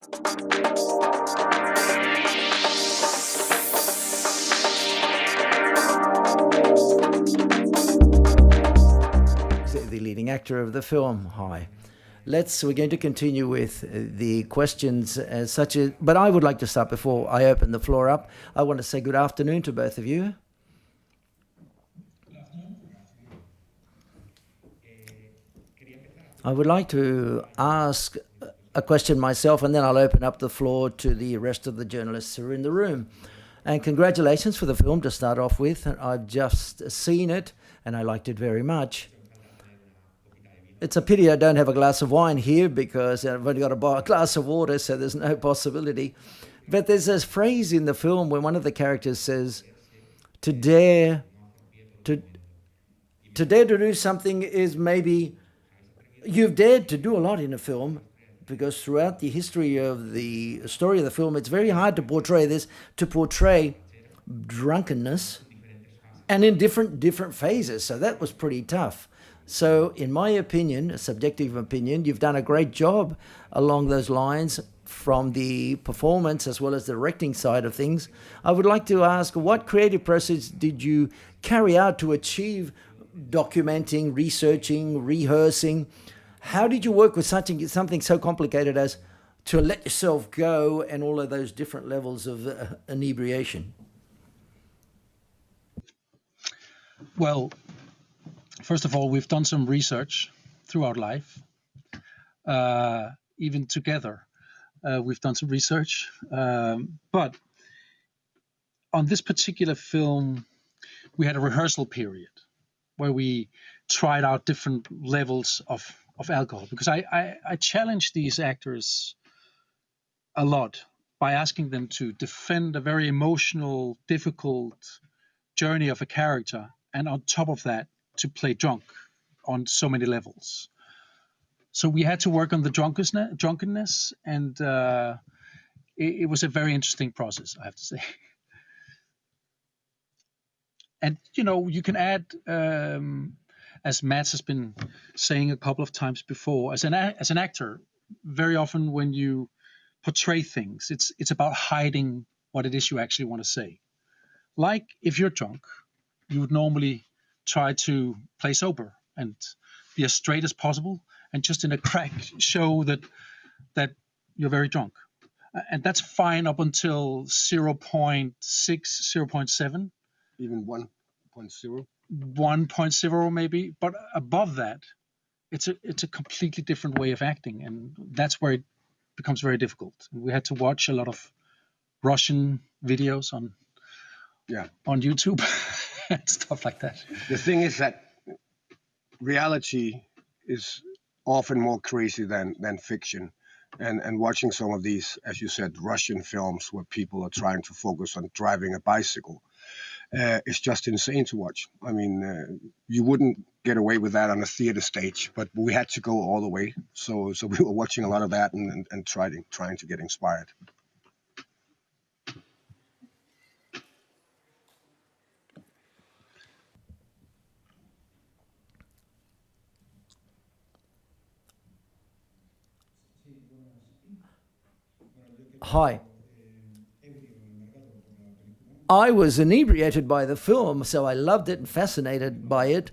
The leading actor of the film. Hi. We're going to continue with the questions as such as, but I would like to start before I open the floor up. I want to say good afternoon to both of you. I would like to ask a question myself, and then I'll open up the floor to the rest of the journalists who are in the room. And congratulations for the film to start off with. I've just seen it, and I liked it very much. It's a pity I don't have a glass of wine here because I've only got a glass of water, so there's no possibility. But there's this phrase in the film where one of the characters says, to dare to do something is maybe... You've dared to do a lot in a film, because throughout the history of the story of the film, it's very hard to portray drunkenness, and in different phases. So that was pretty tough. So in my opinion, a subjective opinion, you've done a great job along those lines from the performance as well as the directing side of things. I would like to ask, what creative process did you carry out to achieve documenting, researching, rehearsing? How did you work with something so complicated as to let yourself go and all of those different levels of inebriation? Well, first of all, we've done some research throughout life, even together. We've done some research, but on this particular film, we had a rehearsal period where we tried out different levels of alcohol, because I challenged these actors a lot by asking them to defend a very emotional, difficult journey of a character, and on top of that, to play drunk on so many levels. So we had to work on the drunkenness, and it was a very interesting process, I have to say. And, you can add, as Mads has been saying a couple of times before, as an actor, very often when you portray things, it's about hiding what it is you actually want to say. Like if you're drunk, you would normally try to play sober and be as straight as possible, and just in a crack show that you're very drunk. And that's fine up until 0.6, 0.7. Even 1.0? 1.0 maybe, but above that, it's a completely different way of acting, and that's where it becomes very difficult. We had to watch a lot of Russian videos on YouTube and stuff like that. The thing is that reality is often more crazy than fiction. And watching some of these, as you said, Russian films where people are trying to focus on driving a bicycle, it's just insane to watch. I mean, you wouldn't get away with that on a theater stage, but we had to go all the way. So we were watching a lot of that and trying to get inspired. Hi. I was inebriated by the film, so I loved it and fascinated by it.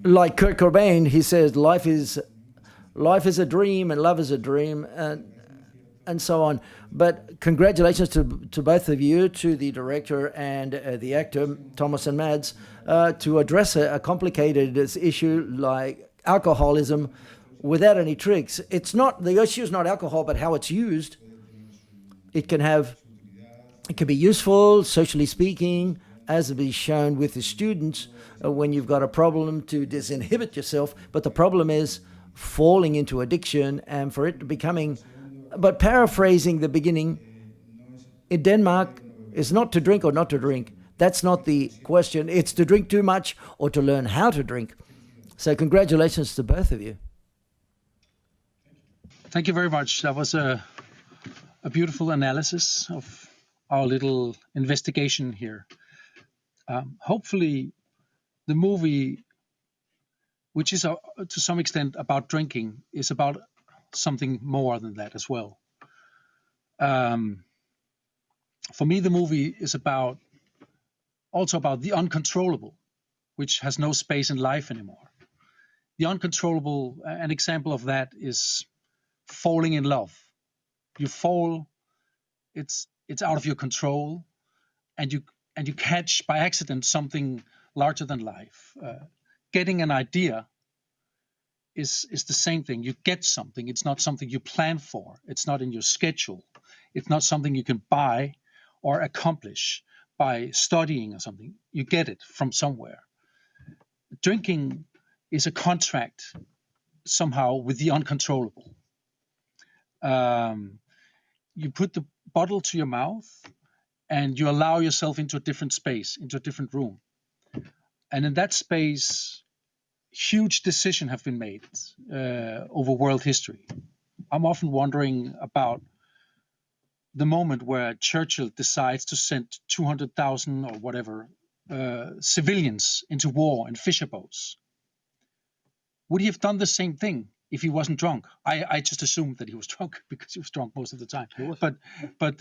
Like Kurt Cobain, he says, life is a dream and love is a dream, and so on. But congratulations to both of you, to the director and the actor, Thomas and Mads, to address a complicated issue like alcoholism without any tricks. The issue is not alcohol, but how it's used. It can be useful, socially speaking, as it is shown with the students, when you've got a problem to disinhibit yourself. But the problem is falling into addiction, and for it becoming, but paraphrasing the beginning, in Denmark, is not to drink or not to drink. That's not the question. It's to drink too much or to learn how to drink. So congratulations to both of you. Thank you very much. That was a beautiful analysis of our little investigation here. Hopefully, the movie, which is to some extent about drinking, is about something more than that as well. For me, the movie is also about the uncontrollable, which has no space in life anymore. The uncontrollable, an example of that is falling in love. You fall, it's out of your control, and you catch by accident something larger than life. Getting an idea is the same thing. You get something. It's not something you plan for. It's not in your schedule. It's not something you can buy or accomplish by studying or something. You get it from somewhere. Drinking is a contract somehow with the uncontrollable. You put the bottle to your mouth and you allow yourself into a different space, into a different room. And in that space, huge decisions have been made over world history. I'm often wondering about the moment where Churchill decides to send 200,000 or whatever civilians into war in fisher boats. Would he have done the same thing if he wasn't drunk? I just assumed that he was drunk because he was drunk most of the time. But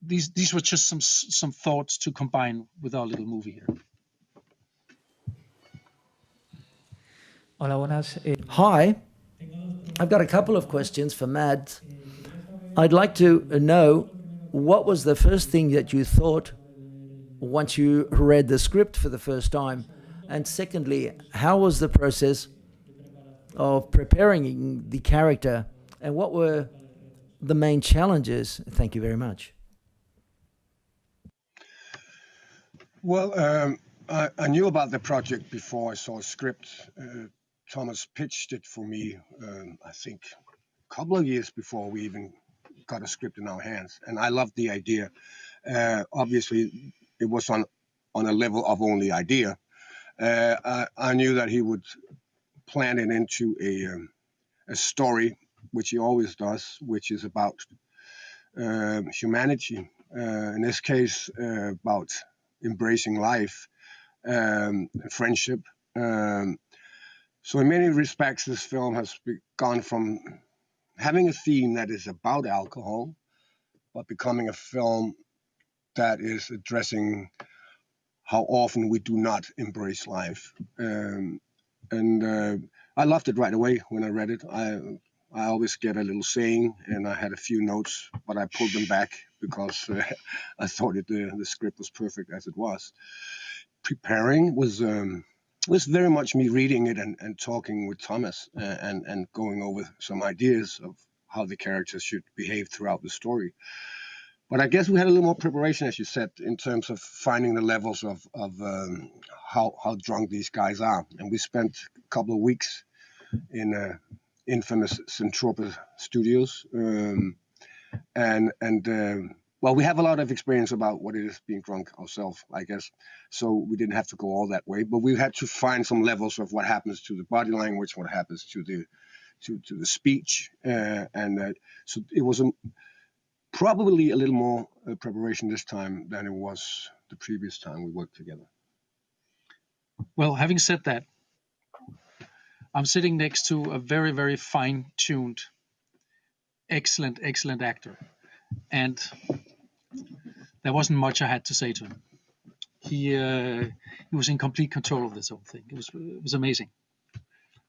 these were just some thoughts to combine with our little movie here. Hola, buenas. Hi, I've got a couple of questions for Mads. I'd like to know, what was the first thing that you thought once you read the script for the first time? And secondly, how was the process of preparing the character, and what were the main challenges? Thank you very much. Well, I knew about the project before I saw a script. Thomas pitched it for me, I think, a couple of years before we even got a script in our hands, and I loved the idea. Obviously, it was on a level of only idea. I knew that he would plan it into a story, which he always does, which is about humanity. In this case, about embracing life, friendship. So in many respects, this film has gone from having a theme that is about alcohol, but becoming a film that is addressing how often we do not embrace life. And I loved it right away when I read it. I always get a little saying, and I had a few notes, but I pulled them back because I thought the script was perfect as it was. Preparing was very much me reading it and talking with Thomas and going over some ideas of how the characters should behave throughout the story. But I guess we had a little more preparation, as you said, in terms of finding the levels of how drunk these guys are. And we spent a couple of weeks in infamous Centropa Studios. Well, we have a lot of experience about what it is being drunk ourselves, I guess. So we didn't have to go all that way, but we had to find some levels of what happens to the body language, what happens to the speech, so it was probably a little more preparation this time than it was the previous time we worked together. Well, having said that, I'm sitting next to a very, very fine-tuned, excellent actor, and there wasn't much I had to say to him. He was in complete control of this whole thing. It was amazing.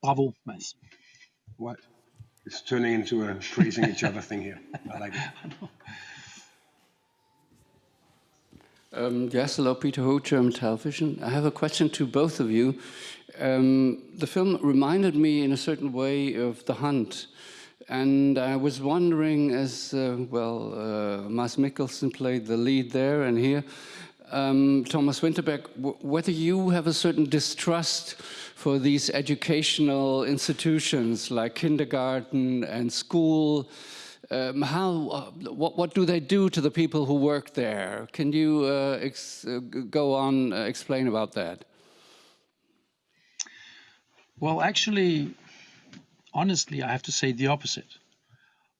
Bravo, Mads. What? It's turning into a praising each other thing here. I like it. Yes, hello, Peter Ho, German Television. I have a question to both of you. The film reminded me in a certain way of The Hunt. And I was wondering, as Mads Mikkelsen played the lead there and here, Thomas Vinterberg, whether you have a certain distrust for these educational institutions like kindergarten and school. What do they do to the people who work there? Can you explain about that? Well, actually, honestly, I have to say the opposite.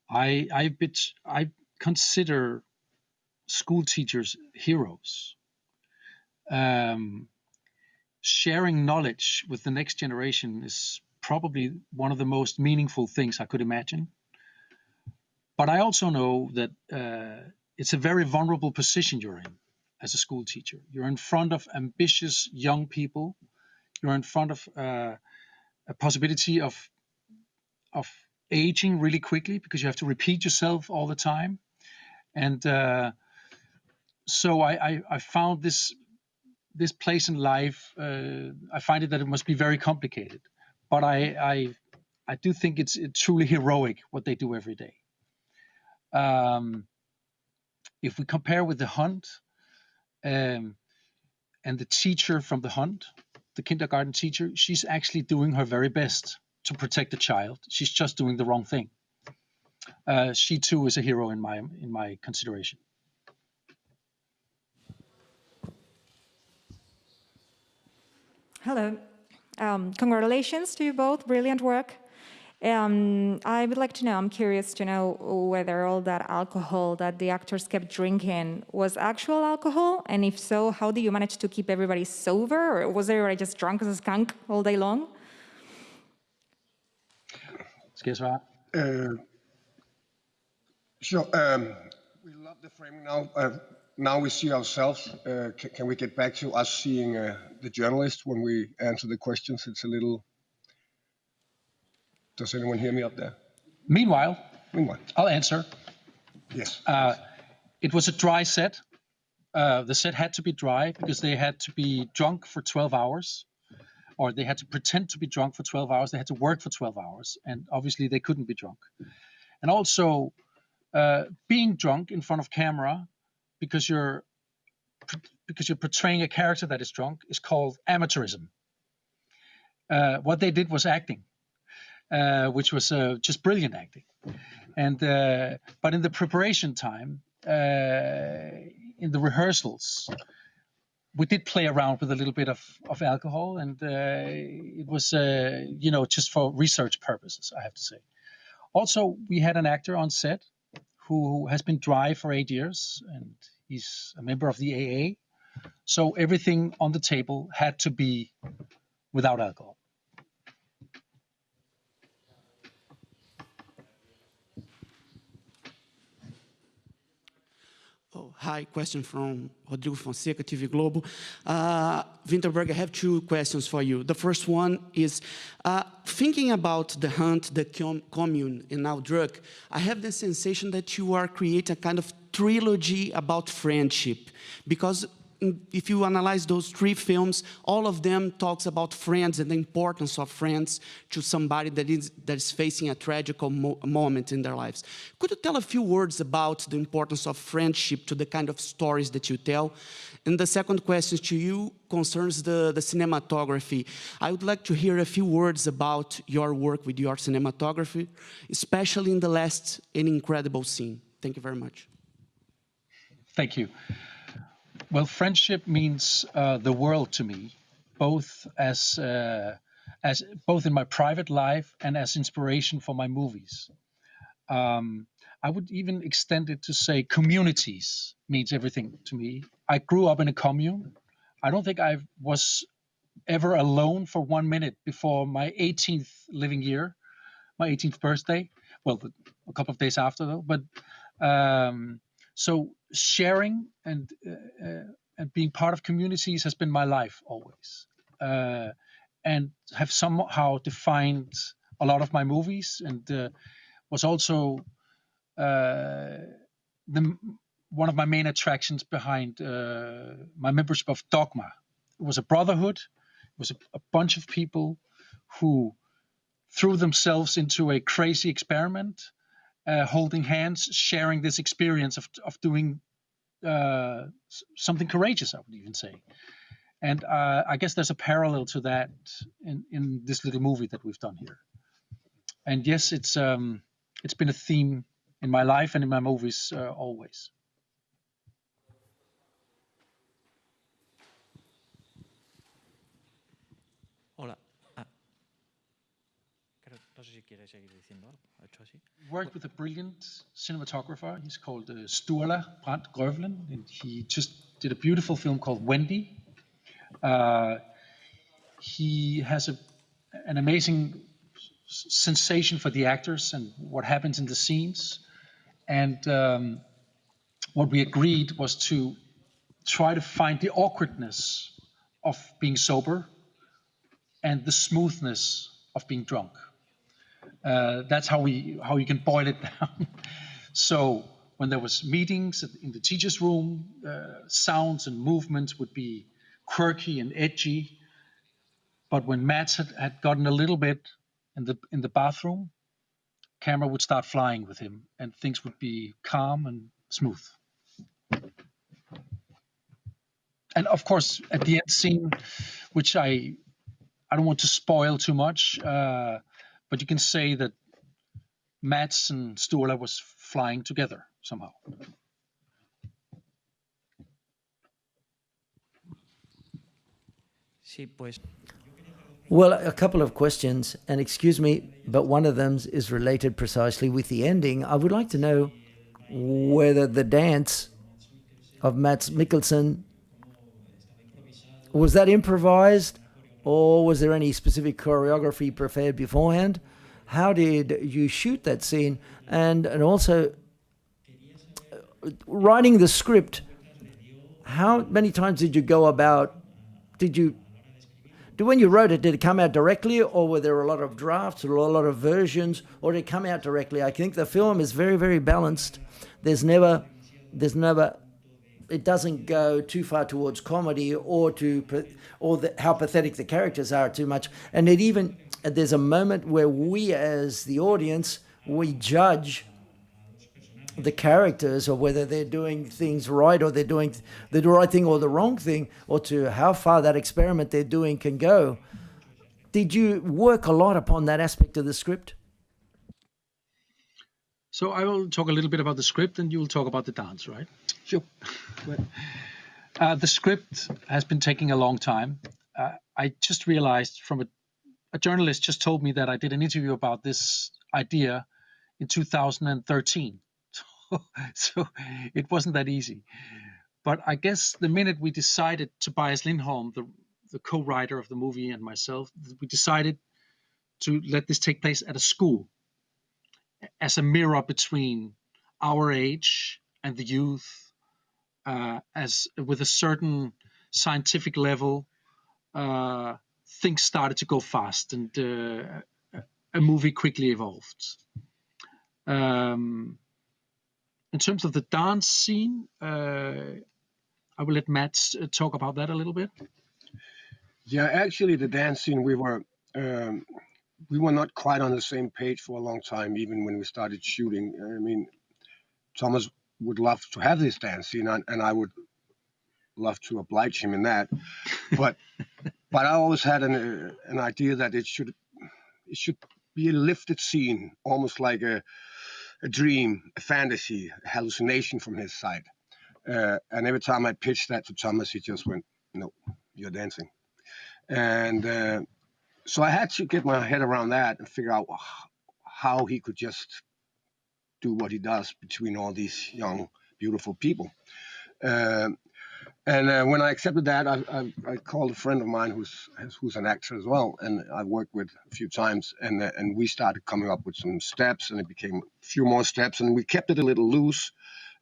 I consider school teachers heroes. Sharing knowledge with the next generation is probably one of the most meaningful things I could imagine. But I also know that it's a very vulnerable position you're in as a school teacher. You're in front of ambitious young people. You're in front of a possibility of aging really quickly because you have to repeat yourself all the time. And so I found this place in life. I find it that it must be very complicated, but I do think it's truly heroic what they do every day. If we compare with the hunt and the teacher from the hunt, the kindergarten teacher, she's actually doing her very best to protect the child. She's just doing the wrong thing. She too is a hero in my consideration. Hello. Congratulations to you both. Brilliant work. I would like to know, I'm curious to know whether all that alcohol that the actors kept drinking was actual alcohol, and if so, how do you manage to keep everybody sober, or was everybody just drunk as a skunk all day long? Skal jeg svare? Sure. We love the framing now. Now we see ourselves. Can we get back to us seeing the journalist when we answer the questions? It's a little... Does anyone hear me up there? Meanwhile, I'll answer. Yes. It was a dry set. The set had to be dry because they had to be drunk for 12 hours, or they had to pretend to be drunk for 12 hours. They had to work for 12 hours, and obviously they couldn't be drunk. And also, being drunk in front of camera because you're portraying a character that is drunk is called amateurism. What they did was acting. Which was just brilliant acting. And but in the preparation time, in the rehearsals, we did play around with a little bit of alcohol, and it was just for research purposes, I have to say. Also, we had an actor on set who has been dry for 8 years, and he's a member of the AA. So everything on the table had to be without alcohol. Oh, hi, question from Rodrigo Fonseca, TV Globo. Vinterberg, I have two questions for you. The first one is, thinking about the hunt, the commune, and now DRUK, I have the sensation that you are creating a kind of trilogy about friendship, because if you analyze those three films, all of them talks about friends and the importance of friends to somebody that is facing a tragic moment in their lives. Could you tell a few words about the importance of friendship to the kind of stories that you tell? And the second question to you concerns the cinematography. I would like to hear a few words about your work with your cinematography, especially in the last An Incredible Scene. Thank you very much. Thank you. Well, friendship means the world to me, both as both in my private life and as inspiration for my movies. I would even extend it to say communities means everything to me. I grew up in a commune. I don't think I was ever alone for 1 minute before my 18th living year, my 18th birthday. Well, a couple of days after though, but. So sharing and being part of communities has been my life always, and have somehow defined a lot of my movies, and was also one of my main attractions behind my membership of Dogma. It was a brotherhood. It was a bunch of people who threw themselves into a crazy experiment. Holding hands, sharing this experience of doing something courageous, I would even say. And I guess there's a parallel to that in this little movie that we've done here. And yes, it's been a theme in my life and in my movies always. Hola. No sé si quieres seguir diciendo algo. ¿Ha hecho así? Worked with a brilliant cinematographer. He's called Sturla Brandt Grøvlen, and he just did a beautiful film called Wendy. He has an amazing sensation for the actors and what happens in the scenes. And what we agreed was to try to find the awkwardness of being sober and the smoothness of being drunk. That's how you can boil it down. So when there was meetings in the teacher's room, sounds and movements would be quirky and edgy. But when Mads had gotten a little bit in the bathroom, camera would start flying with him, and things would be calm and smooth. And of course, at the end scene, which I don't want to spoil too much, but you can say that Mads and Sturla was flying together somehow. Sí, pues. Well, a couple of questions, and excuse me, but one of them is related precisely with the ending. I would like to know whether the dance of Mads Mikkelsen, was that improvised, or was there any specific choreography prepared beforehand? How did you shoot that scene? And also, writing the script, how many times did you go about, when you wrote it, did it come out directly, or were there a lot of drafts or a lot of versions, or did it come out directly? I think the film is very, very balanced. There's never, it doesn't go too far towards comedy or how pathetic the characters are too much. And there's a moment where we as the audience, we judge the characters, or whether they're doing things right, or they're doing the right thing or the wrong thing, or to how far that experiment they're doing can go. Did you work a lot upon that aspect of the script? So I will talk a little bit about the script, and you will talk about the dance, right? Sure. The script has been taking a long time. I just realized from a journalist just told me that I did an interview about this idea in 2013. So it wasn't that easy. But I guess the minute we decided, Tobias Lindholm, the co-writer of the movie, and myself, we decided to let this take place at a school as a mirror between our age and the youth, as with a certain scientific level, things started to go fast, and a movie quickly evolved. In terms of the dance scene, I will let Mads talk about that a little bit. Yeah, actually, the dance scene, we were not quite on the same page for a long time, even when we started shooting. I mean, Thomas would love to have this dance scene, and I would love to oblige him in that. But I always had an idea that it should be a lifted scene, almost like a dream, a fantasy, a hallucination from his side. And every time I pitched that to Thomas, he just went, "No, you're dancing." And so I had to get my head around that and figure out how he could just do what he does between all these young, beautiful people. And when I accepted that, I called a friend of mine who's an actor as well, and I've worked with a few times, and we started coming up with some steps, and it became a few more steps, and we kept it a little loose,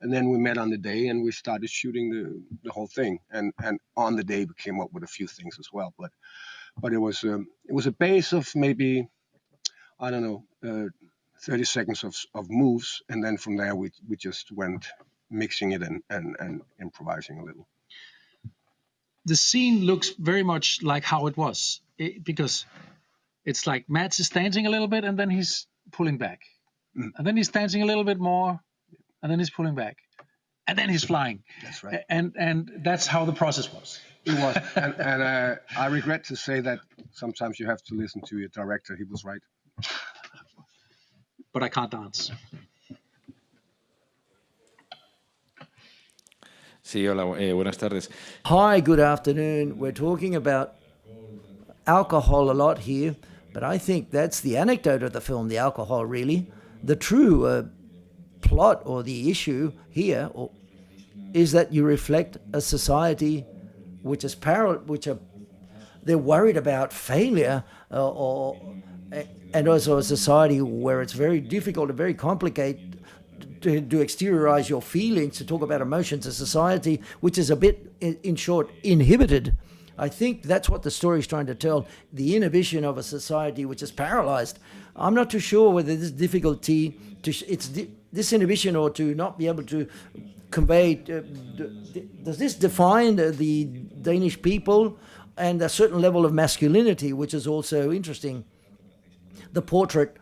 and then we met on the day, and we started shooting the whole thing, and on the day we came up with a few things as well, but it was a base of maybe, I don't know, 30 seconds of moves, and then from there we just went mixing it and improvising a little. The scene looks very much like how it was, because it's like Mads is dancing a little bit, and then he's pulling back. And then he's dancing a little bit more, and then he's pulling back. And then he's flying. That's right. And that's how the process was. It was. And I regret to say that sometimes you have to listen to your director. He was right. But I can't dance. Sí, hola, buenas tardes. Hi, good afternoon. We're talking about alcohol a lot here, but I think that's the anecdote of the film, the alcohol, really. The true plot or the issue here is that you reflect a society which is they're worried about failure, and also a society where it's very difficult and very complicated to exteriorize your feelings, to talk about emotions, a society which is a bit, in short, inhibited. I think that's what the story is trying to tell, the inhibition of a society which is paralyzed. I'm not too sure whether this difficulty, this inhibition or to not be able to convey, does this define the Danish people and a certain level of masculinity, which is also interesting? The portrait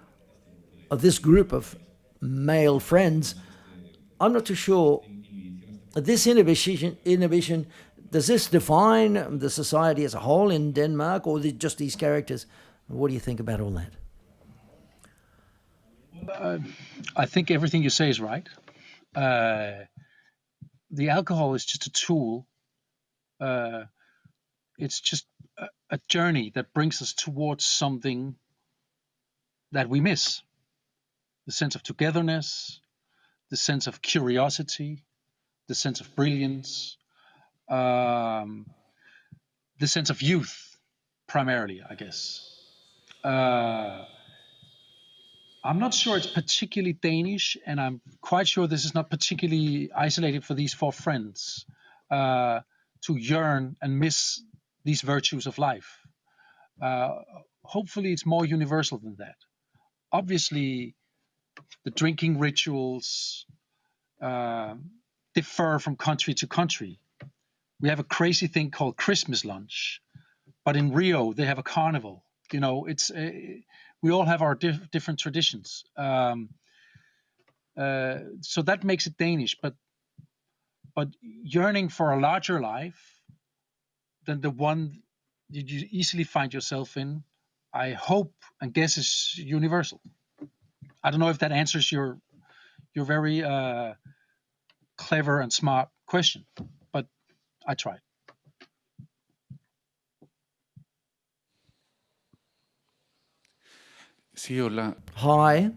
of this group of male friends, I'm not too sure. This inhibition, does this define the society as a whole in Denmark, or just these characters? What do you think about all that? I think everything you say is right. The alcohol is just a tool. It's just a journey that brings us towards something that we miss. The sense of togetherness, the sense of curiosity, the sense of brilliance, the sense of youth, primarily, I guess. I'm not sure it's particularly Danish, and I'm quite sure this is not particularly isolated for these four friends to yearn and miss these virtues of life. Hopefully, it's more universal than that. Obviously, the drinking rituals differ from country to country. We have a crazy thing called Christmas lunch, but in Rio they have a carnival. You know, it's we all have our different traditions. So that makes it Danish, but yearning for a larger life than the one you easily find yourself in, I hope and guess is universal. I don't know if that answers your very clever and smart question, but I tried. Sí, hola. Hi.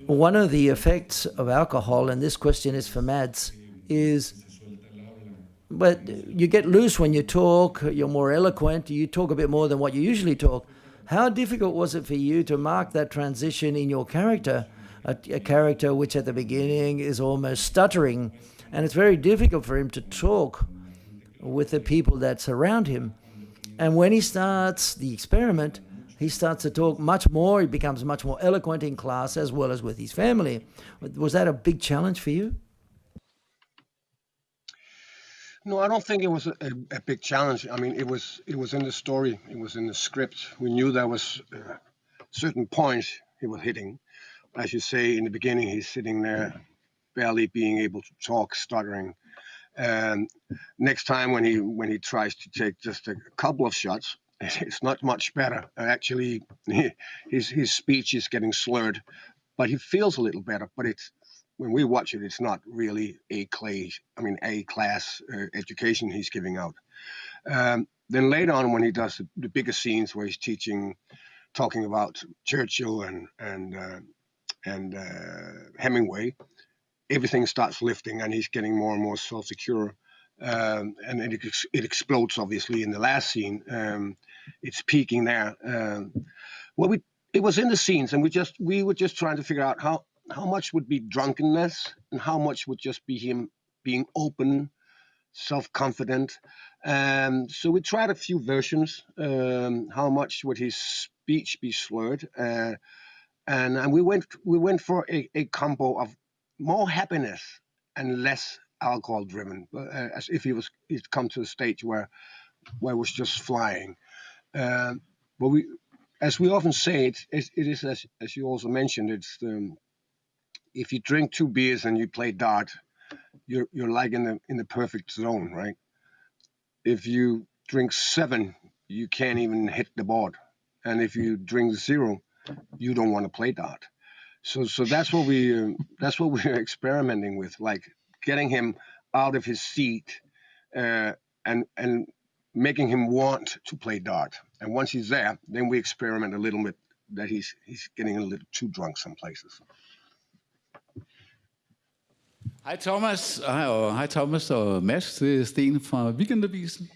One of the effects of alcohol, and this question is for Mads, is but you get loose when you talk, you're more eloquent, you talk a bit more than what you usually talk. How difficult was it for you to mark that transition in your character, a character which at the beginning is almost stuttering, and it's very difficult for him to talk with the people that surround him. And when he starts the experiment, he starts to talk much more, he becomes much more eloquent in class as well as with his family. Was that a big challenge for you? No, I don't think it was a big challenge. I mean, it was in the story, it was in the script. We knew there was certain points he was hitting. As you say, in the beginning, he's sitting there, barely being able to talk, stuttering. And next time when he tries to take just a couple of shots, it's not much better. Actually, his speech is getting slurred, but he feels a little better. But when we watch it, it's not really A class education he's giving out. Then later on, when he does the bigger scenes where he's talking about Churchill and Hemingway, everything starts lifting, and he's getting more and more self-secure. And it explodes, obviously, in the last scene. It's peaking there. It was in the scenes, and we were just trying to figure out how much would be drunkenness and how much would just be him being open, self-confident. So we tried a few versions. How much would his speech be slurred? And we went for a combo of more happiness and less alcohol driven, as if he'd come to a stage where it was just flying. But as we often say, it is as you also mentioned, it's if you drink 2 beers and you play dart, you're like in the perfect zone, right? If you drink 7, you can't even hit the board, and if you drink 0, you don't want to play dart. So that's what we're experimenting with, like getting him out of his seat and making him want to play dart. And once he's there, then we experiment a little bit that he's getting a little too drunk some places. Hej Thomas og Mads, det er Sten fra Weekendavisen.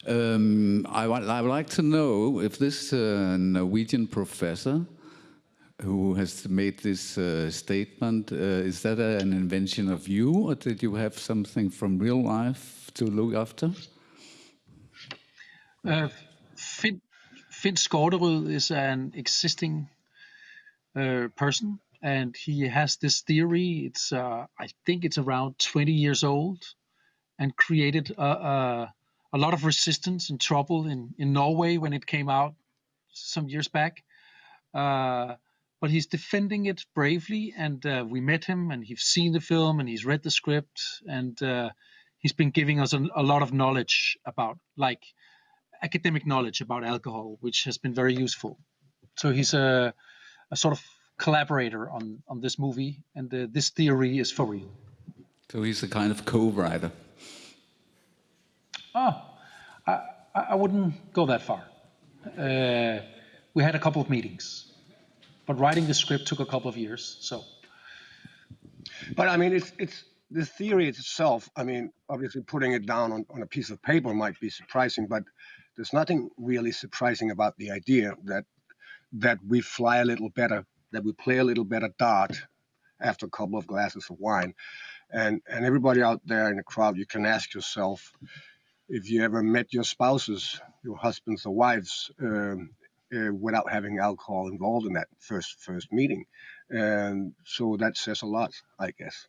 I would like to know if this Norwegian professor who has made this statement, is that an invention of you, or did you have something from real life to look after? Finn Skårderud is an existing person, and he has this theory. It's I think it's around 20 years old, and created a lot of resistance and trouble in Norway when it came out some years back. But he's defending it bravely, and we met him, and he's seen the film, and he's read the script, and he's been giving us a lot of knowledge about, like, academic knowledge about alcohol, which has been very useful. So he's a sort of collaborator on this movie, and this theory is for real. So he's a kind of co-writer. I wouldn't go that far. We had a couple of meetings, but writing the script took a couple of years. So, but I mean, it's the theory itself. I mean, obviously, putting it down on a piece of paper might be surprising, but there's nothing really surprising about the idea that we fly a little better, that we play a little better dart after a couple of glasses of wine, and everybody out there in the crowd, you can ask yourself, if you ever met your spouses, your husbands or wives, without having alcohol involved in that first meeting. And so that says a lot, I guess.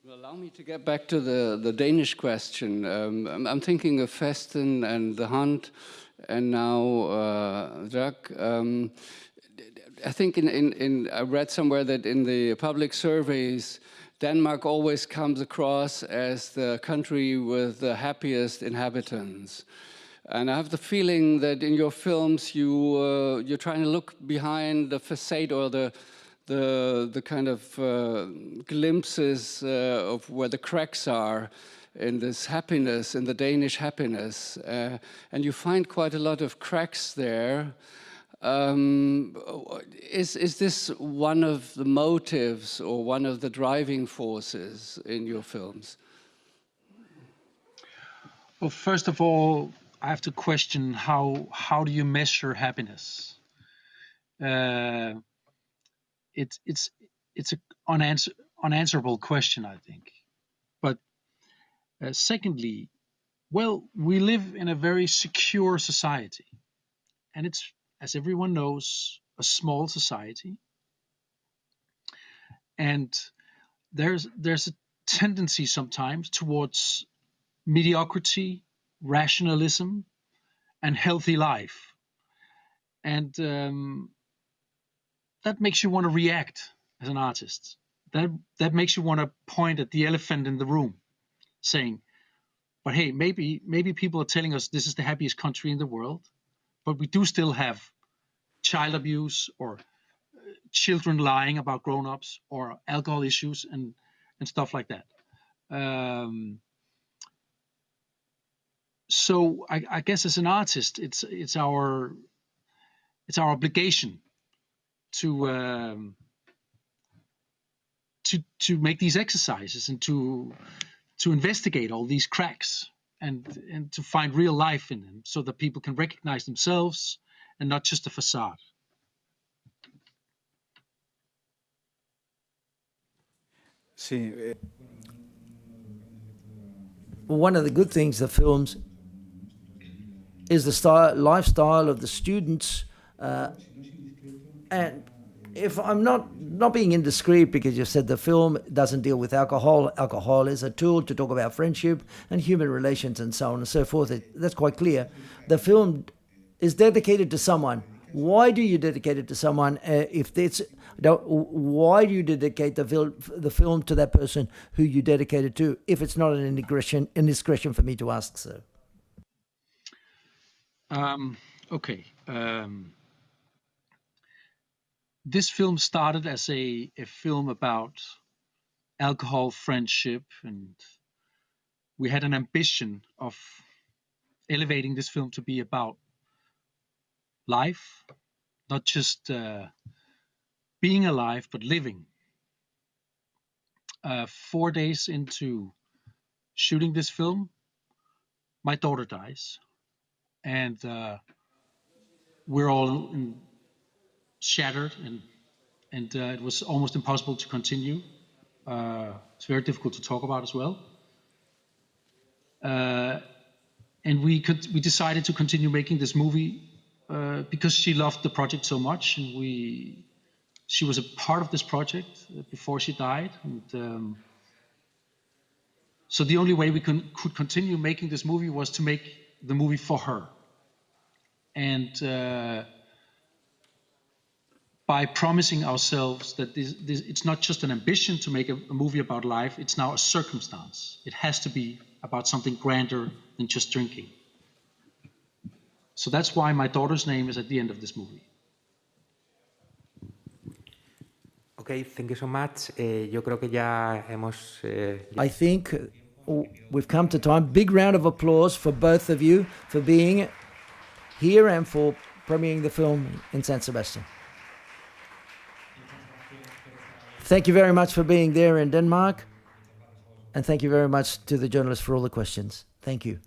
Allow me to get back to the Danish question. I'm thinking of Festen and the Hunt, and now DRUK. I think I read somewhere that in the public surveys, Denmark always comes across as the country with the happiest inhabitants. And I have the feeling that in your films you're trying to look behind the facade, or the kind of glimpses of where the cracks are in this happiness, in the Danish happiness. And you find quite a lot of cracks there. Is this one of the motives or one of the driving forces in your films? Well, first of all, I have to question how do you measure happiness? It's an unanswerable question, I think. But secondly, well, we live in a very secure society, and it's, as everyone knows, a small society, and there's a tendency sometimes towards mediocrity, rationalism, and healthy life, and that makes you want to react as an artist. That makes you want to point at the elephant in the room, saying, "But hey, maybe people are telling us this is the happiest country in the world, but we do still have child abuse, or children lying about grown-ups, or alcohol issues, and stuff like that." So I guess as an artist, it's our obligation to make these exercises, and to investigate all these cracks, and to find real life in them, so that people can recognize themselves and not just a facade. Sí. One of the good things of films is the lifestyle of the students, and if I'm not being indiscreet, because you said the film doesn't deal with alcohol. Alcohol is a tool to talk about friendship and human relations and so on and so forth. That's quite clear. The film is dedicated to someone. Why do you dedicate it to someone? Why do you dedicate the film to that person who you dedicate it to, if it's not an indiscretion for me to ask so? Okay. This film started as a film about alcohol, friendship, and we had an ambition of elevating this film to be about life, not just being alive, but living. 4 days into shooting this film, my daughter dies, and we're all shattered, and it was almost impossible to continue. It's very difficult to talk about as well. And we decided to continue making this movie because she loved the project so much, and she was a part of this project before she died, and so the only way we could continue making this movie was to make the movie for her. And by promising ourselves that it's not just an ambition to make a movie about life, it's now a circumstance. It has to be about something grander than just drinking. So that's why my daughter's name is at the end of this movie. Okay, thank you so much. Yo creo que ya hemos... I think we've come to time. Big round of applause for both of you for being here and for premiering the film in San Sebastian. Thank you very much for being there in Denmark. And thank you very much to the journalists for all the questions. Thank you.